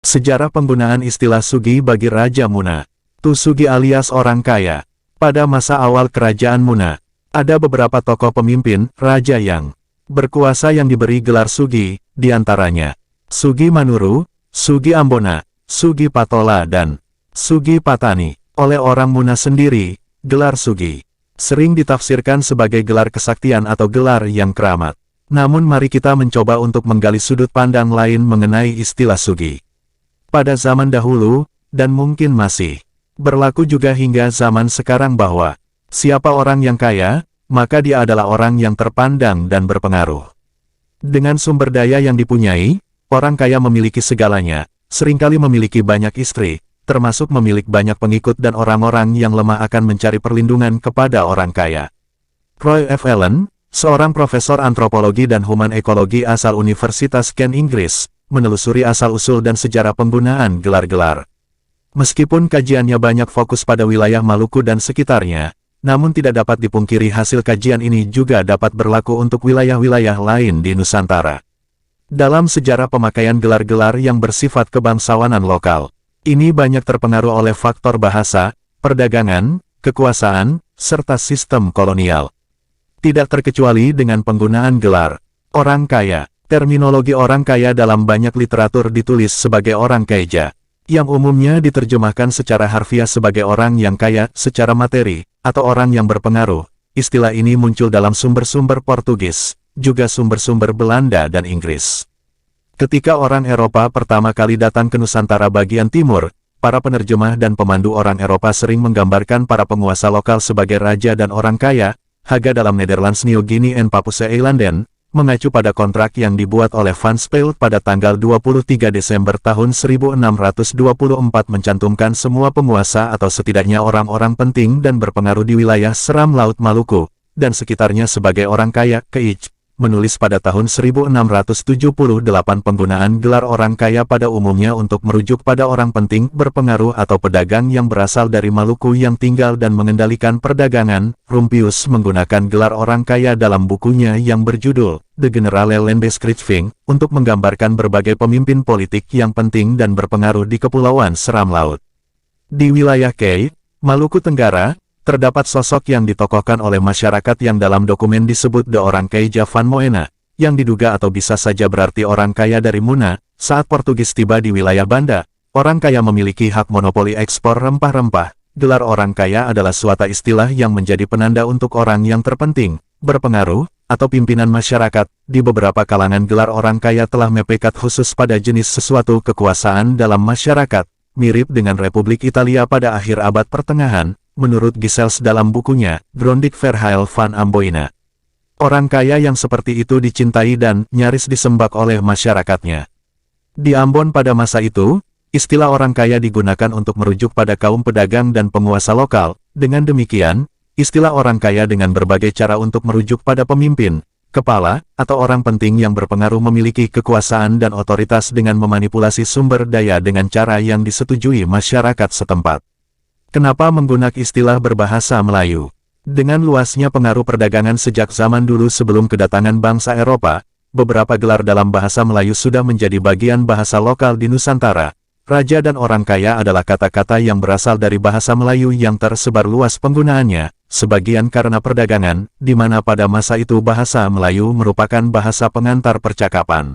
Sejarah penggunaan istilah Sugi bagi Raja Muna. Tu Sugi alias orang kaya. Pada masa awal kerajaan Muna, ada beberapa tokoh pemimpin, raja yang berkuasa yang diberi gelar Sugi, diantaranya Sugi Manuru, Sugi Ambona, Sugi Patola dan Sugi Patani. Oleh orang Muna sendiri, gelar Sugi sering ditafsirkan sebagai gelar kesaktian atau gelar yang keramat. Namun mari kita mencoba untuk menggali sudut pandang lain mengenai istilah Sugi. Pada zaman dahulu, dan mungkin masih berlaku juga hingga zaman sekarang bahwa siapa orang yang kaya, maka dia adalah orang yang terpandang dan berpengaruh. Dengan sumber daya yang dipunyai, orang kaya memiliki segalanya, seringkali memiliki banyak istri, termasuk memiliki banyak pengikut dan orang-orang yang lemah akan mencari perlindungan kepada orang kaya. Roy F. Allen, seorang profesor antropologi dan human ekologi asal Universitas Kent Inggris, menelusuri asal-usul dan sejarah penggunaan gelar-gelar. Meskipun kajiannya banyak fokus pada wilayah Maluku dan sekitarnya, namun tidak dapat dipungkiri hasil kajian ini juga dapat berlaku untuk wilayah-wilayah lain di Nusantara. Dalam sejarah pemakaian gelar-gelar yang bersifat kebangsawanan lokal, ini banyak terpengaruh oleh faktor bahasa, perdagangan, kekuasaan, serta sistem kolonial. Tidak terkecuali dengan penggunaan gelar orang kaya. Terminologi orang kaya dalam banyak literatur ditulis sebagai orang keja, yang umumnya diterjemahkan secara harfiah sebagai orang yang kaya secara materi, atau orang yang berpengaruh. Istilah ini muncul dalam sumber-sumber Portugis, juga sumber-sumber Belanda dan Inggris. Ketika orang Eropa pertama kali datang ke Nusantara bagian timur, para penerjemah dan pemandu orang Eropa sering menggambarkan para penguasa lokal sebagai raja dan orang kaya. Haga dalam Netherlands, New Guinea and Papua Eilanden, mengacu pada kontrak yang dibuat oleh Van Spelt pada tanggal 23 Desember tahun 1624 mencantumkan semua penguasa atau setidaknya orang-orang penting dan berpengaruh di wilayah seram Laut Maluku dan sekitarnya sebagai orang kaya, keij. Menulis pada tahun 1678 penggunaan gelar orang kaya pada umumnya untuk merujuk pada orang penting berpengaruh atau pedagang yang berasal dari Maluku yang tinggal dan mengendalikan perdagangan. Rumpius menggunakan gelar orang kaya dalam bukunya yang berjudul The Generale Landbeschrijving untuk menggambarkan berbagai pemimpin politik yang penting dan berpengaruh di Kepulauan Seram Laut. Di wilayah Kei, Maluku Tenggara, terdapat sosok yang ditokohkan oleh masyarakat yang dalam dokumen disebut The Orang Keja Van Moena, yang diduga atau bisa saja berarti orang kaya dari Muna. Saat Portugis tiba di wilayah Banda, orang kaya memiliki hak monopoli ekspor rempah-rempah. Gelar orang kaya adalah suatu istilah yang menjadi penanda untuk orang yang terpenting, berpengaruh, atau pimpinan masyarakat. Di beberapa kalangan gelar orang kaya telah mepekat khusus pada jenis sesuatu kekuasaan dalam masyarakat, mirip dengan Republik Italia pada akhir abad pertengahan. Menurut Gisels dalam bukunya, Grondik Verhaal van Amboina. Orang kaya yang seperti itu dicintai dan nyaris disembah oleh masyarakatnya. Di Ambon pada masa itu, istilah orang kaya digunakan untuk merujuk pada kaum pedagang dan penguasa lokal. Dengan demikian, istilah orang kaya dengan berbagai cara untuk merujuk pada pemimpin, kepala, atau orang penting yang berpengaruh memiliki kekuasaan dan otoritas dengan memanipulasi sumber daya dengan cara yang disetujui masyarakat setempat. Kenapa menggunakan istilah berbahasa Melayu? Dengan luasnya pengaruh perdagangan sejak zaman dulu sebelum kedatangan bangsa Eropa, beberapa gelar dalam bahasa Melayu sudah menjadi bagian bahasa lokal di Nusantara. Raja dan orang kaya adalah kata-kata yang berasal dari bahasa Melayu yang tersebar luas penggunaannya, sebagian karena perdagangan, di mana pada masa itu bahasa Melayu merupakan bahasa pengantar percakapan.